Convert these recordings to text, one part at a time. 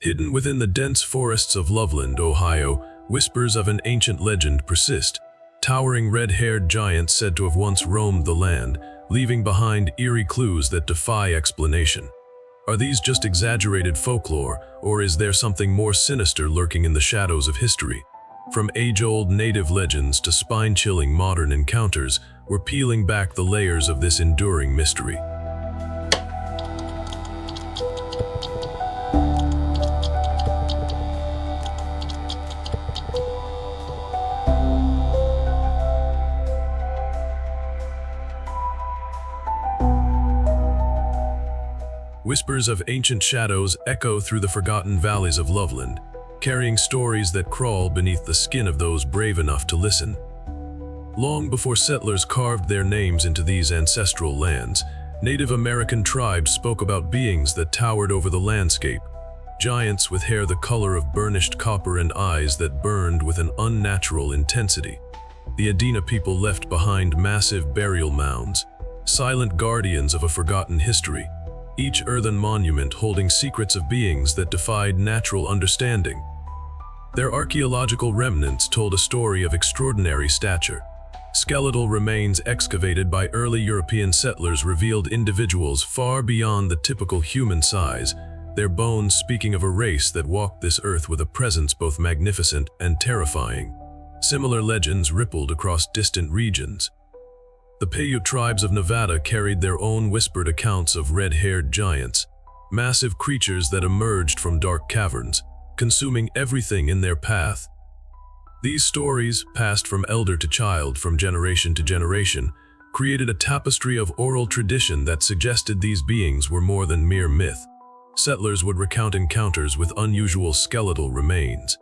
Hidden within the dense forests of Loveland, Ohio, whispers of an ancient legend persist. Towering red-haired giants said to have once roamed the land, leaving behind eerie clues that defy explanation. Are these just exaggerated folklore, or is there something more sinister lurking in the shadows of history? From age-old native legends to spine-chilling modern encounters, we're peeling back the layers of this enduring mystery. Whispers of ancient shadows echo through the forgotten valleys of Loveland, carrying stories that crawl beneath the skin of those brave enough to listen. Long before settlers carved their names into these ancestral lands, Native American tribes spoke about beings that towered over the landscape, giants with hair the color of burnished copper and eyes that burned with an unnatural intensity. The Adena people left behind massive burial mounds, silent guardians of a forgotten history, each earthen monument holding secrets of beings that defied natural understanding. Their archaeological remnants told a story of extraordinary stature. Skeletal remains excavated by early European settlers revealed individuals far beyond the typical human size, their bones speaking of a race that walked this earth with a presence both magnificent and terrifying. Similar legends rippled across distant regions. The Paiute tribes of Nevada carried their own whispered accounts of red-haired giants, massive creatures that emerged from dark caverns, consuming everything in their path. These stories, passed from elder to child, from generation to generation, created a tapestry of oral tradition that suggested these beings were more than mere myth. Settlers would recount encounters with unusual skeletal remains,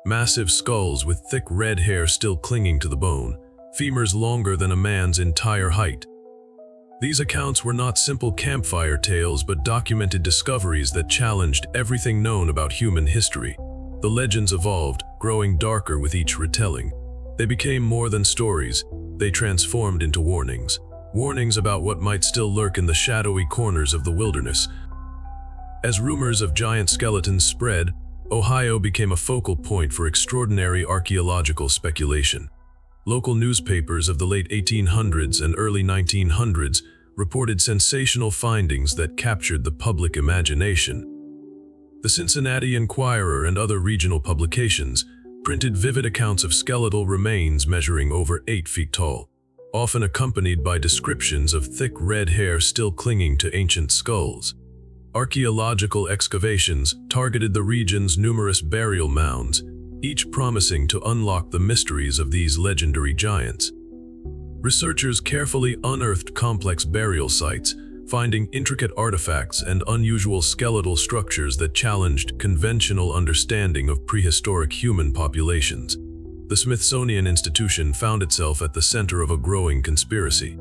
massive skulls with thick red hair still clinging to the bone, femurs longer than a man's entire height. These accounts were not simple campfire tales but documented discoveries that challenged everything known about human history. The legends evolved, growing darker with each retelling. They became more than stories, they transformed into warnings. Warnings about what might still lurk in the shadowy corners of the wilderness. As rumors of giant skeletons spread, Ohio became a focal point for extraordinary archaeological speculation. Local newspapers of the late 1800s and early 1900s reported sensational findings that captured the public imagination. The Cincinnati Enquirer and other regional publications printed vivid accounts of skeletal remains measuring over 8 feet tall, often accompanied by descriptions of thick red hair still clinging to ancient skulls. Archaeological excavations targeted the region's numerous burial mounds, each promising to unlock the mysteries of these legendary giants. Researchers carefully unearthed complex burial sites, finding intricate artifacts and unusual skeletal structures that challenged conventional understanding of prehistoric human populations. The Smithsonian Institution found itself at the center of a growing conspiracy.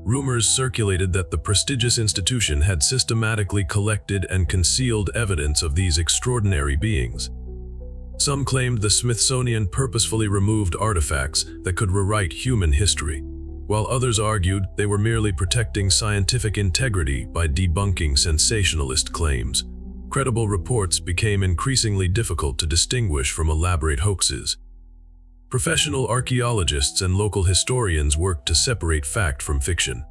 Rumors circulated that the prestigious institution had systematically collected and concealed evidence of these extraordinary beings. Some claimed the Smithsonian purposefully removed artifacts that could rewrite human history, while others argued they were merely protecting scientific integrity by debunking sensationalist claims. Credible reports became increasingly difficult to distinguish from elaborate hoaxes. Professional archaeologists and local historians worked to separate fact from fiction.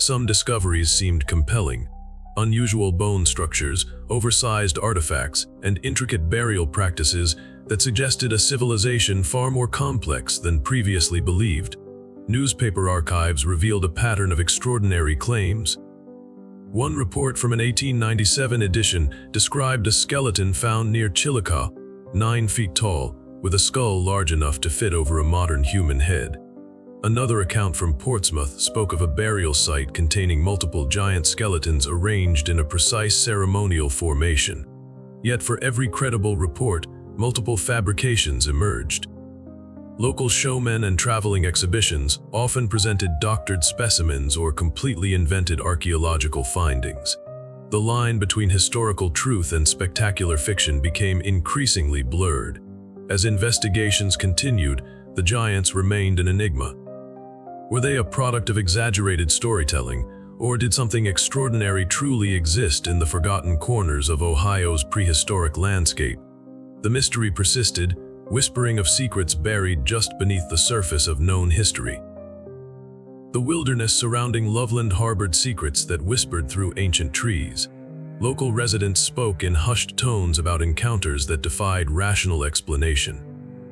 Some discoveries seemed compelling. Unusual bone structures, oversized artifacts, and intricate burial practices that suggested a civilization far more complex than previously believed. Newspaper archives revealed a pattern of extraordinary claims. One report from an 1897 edition described a skeleton found near Chillicothe, 9 feet tall, with a skull large enough to fit over a modern human head. Another account from Portsmouth spoke of a burial site containing multiple giant skeletons arranged in a precise ceremonial formation. Yet for every credible report, multiple fabrications emerged. Local showmen and traveling exhibitions often presented doctored specimens or completely invented archaeological findings. The line between historical truth and spectacular fiction became increasingly blurred. As investigations continued, the giants remained an enigma. Were they a product of exaggerated storytelling, Or did something extraordinary truly exist in the forgotten corners of Ohio's prehistoric landscape? The mystery persisted, whispering of secrets buried just beneath the surface of known history. The wilderness surrounding Loveland harbored secrets that whispered through ancient trees. Local residents spoke in hushed tones about encounters that defied rational explanation.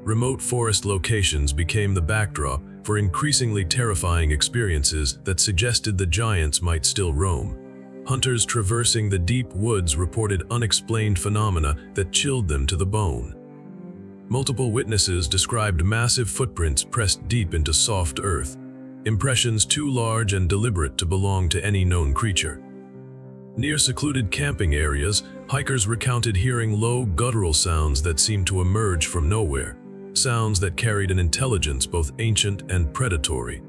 Remote forest locations became the backdrop for increasingly terrifying experiences that suggested the giants might still roam. Hunters traversing the deep woods reported unexplained phenomena that chilled them to the bone. Multiple witnesses described massive footprints pressed deep into soft earth, impressions too large and deliberate to belong to any known creature. Near secluded camping areas, hikers recounted hearing low, guttural sounds that seemed to emerge from nowhere, sounds that carried an intelligence both ancient and predatory.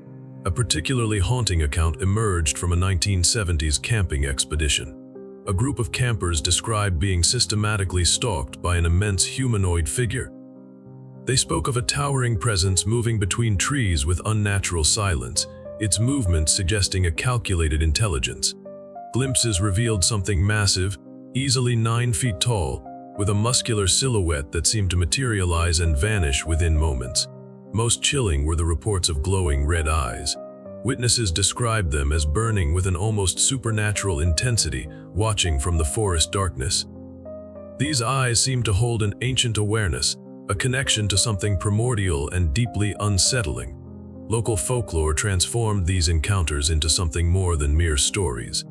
A particularly haunting account emerged from a 1970s camping expedition. A group of campers described being systematically stalked by an immense humanoid figure. They spoke of a towering presence moving between trees with unnatural silence, its movement suggesting a calculated intelligence. Glimpses revealed something massive, easily 9 feet tall, with a muscular silhouette that seemed to materialize and vanish within moments. Most chilling were the reports of glowing red eyes. Witnesses described them as burning with an almost supernatural intensity, watching from the forest darkness. These eyes seemed to hold an ancient awareness, a connection to something primordial and deeply unsettling. Local folklore transformed these encounters into something more than mere stories.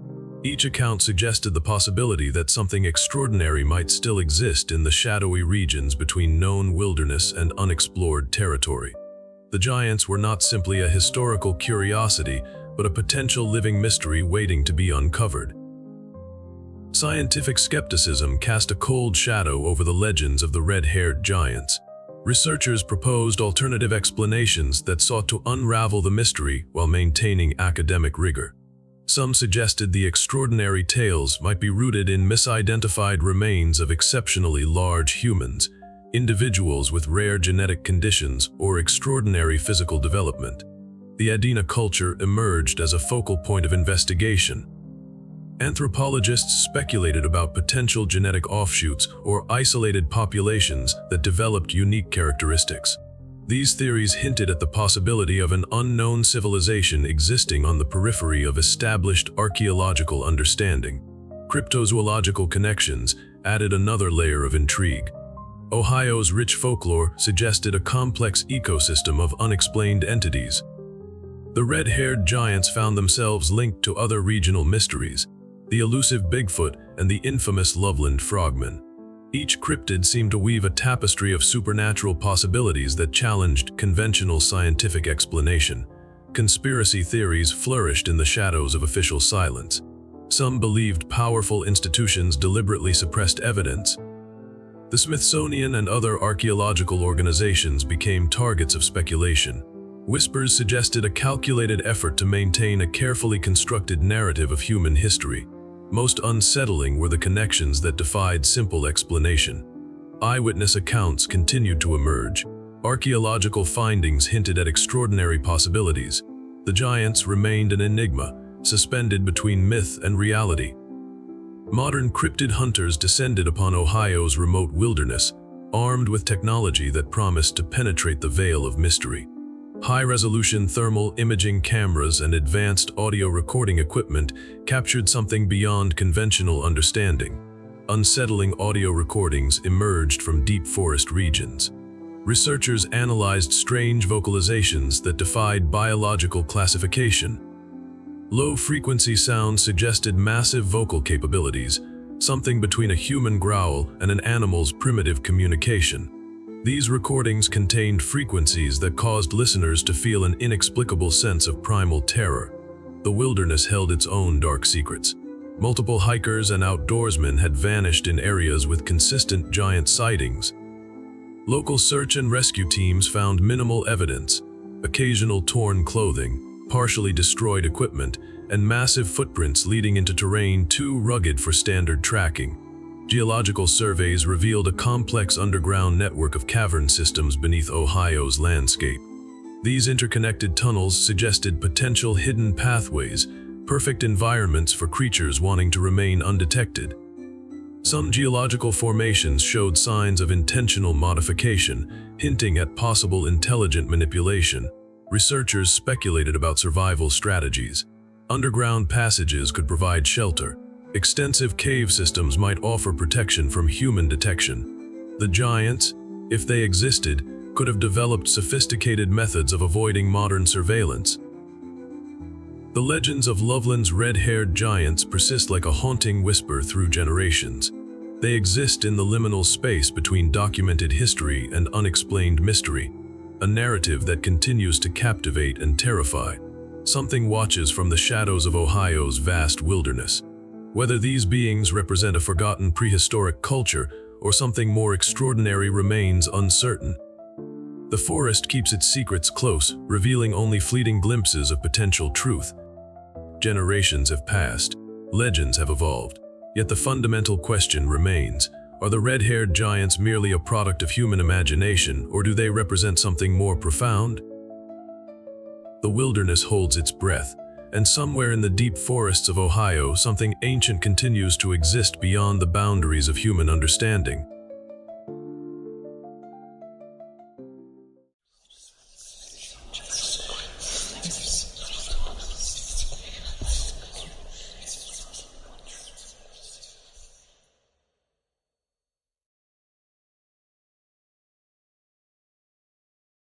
Each account suggested the possibility that something extraordinary might still exist in the shadowy regions between known wilderness and unexplored territory. The giants were not simply a historical curiosity, but a potential living mystery waiting to be uncovered. Scientific skepticism cast a cold shadow over the legends of the red-haired giants. Researchers proposed alternative explanations that sought to unravel the mystery while maintaining academic rigor. Some suggested the extraordinary tales might be rooted in misidentified remains of exceptionally large humans, individuals with rare genetic conditions or extraordinary physical development. The Adena culture emerged as a focal point of investigation. Anthropologists speculated about potential genetic offshoots or isolated populations that developed unique characteristics. These theories hinted at the possibility of an unknown civilization existing on the periphery of established archaeological understanding. Cryptozoological connections added another layer of intrigue. Ohio's rich folklore suggested a complex ecosystem of unexplained entities. The red-haired giants found themselves linked to other regional mysteries, the elusive Bigfoot and the infamous Loveland frogman. Each cryptid seemed to weave a tapestry of supernatural possibilities that challenged conventional scientific explanation. Conspiracy theories flourished in the shadows of official silence. Some believed powerful institutions deliberately suppressed evidence. The Smithsonian and other archaeological organizations became targets of speculation. Whispers suggested a calculated effort to maintain a carefully constructed narrative of human history. Most unsettling were the connections that defied simple explanation. Eyewitness accounts continued to emerge. Archaeological findings hinted at extraordinary possibilities. The giants remained an enigma, suspended between myth and reality. Modern cryptid hunters descended upon Ohio's remote wilderness, armed with technology that promised to penetrate the veil of mystery. High-resolution thermal imaging cameras and advanced audio recording equipment captured something beyond conventional understanding. Unsettling audio recordings emerged from deep forest regions. Researchers analyzed strange vocalizations that defied biological classification. Low-frequency sounds suggested massive vocal capabilities, something between a human growl and an animal's primitive communication. These recordings contained frequencies that caused listeners to feel an inexplicable sense of primal terror. The wilderness held its own dark secrets. Multiple hikers and outdoorsmen had vanished in areas with consistent giant sightings. Local search and rescue teams found minimal evidence, occasional torn clothing, partially destroyed equipment, and massive footprints leading into terrain too rugged for standard tracking. Geological surveys revealed a complex underground network of cavern systems beneath Ohio's landscape. These interconnected tunnels suggested potential hidden pathways, perfect environments for creatures wanting to remain undetected. Some geological formations showed signs of intentional modification, hinting at possible intelligent manipulation. Researchers speculated about survival strategies. Underground passages could provide shelter. Extensive cave systems might offer protection from human detection. The giants, if they existed, could have developed sophisticated methods of avoiding modern surveillance. The legends of Loveland's red-haired giants persist like a haunting whisper through generations. They exist in the liminal space between documented history and unexplained mystery, a narrative that continues to captivate and terrify. Something watches from the shadows of Ohio's vast wilderness. Whether these beings represent a forgotten prehistoric culture or something more extraordinary remains uncertain. The forest keeps its secrets close, revealing only fleeting glimpses of potential truth. Generations have passed, legends have evolved, yet the fundamental question remains: are the red-haired giants merely a product of human imagination, or do they represent something more profound? The wilderness holds its breath, and somewhere in the deep forests of Ohio, something ancient continues to exist beyond the boundaries of human understanding.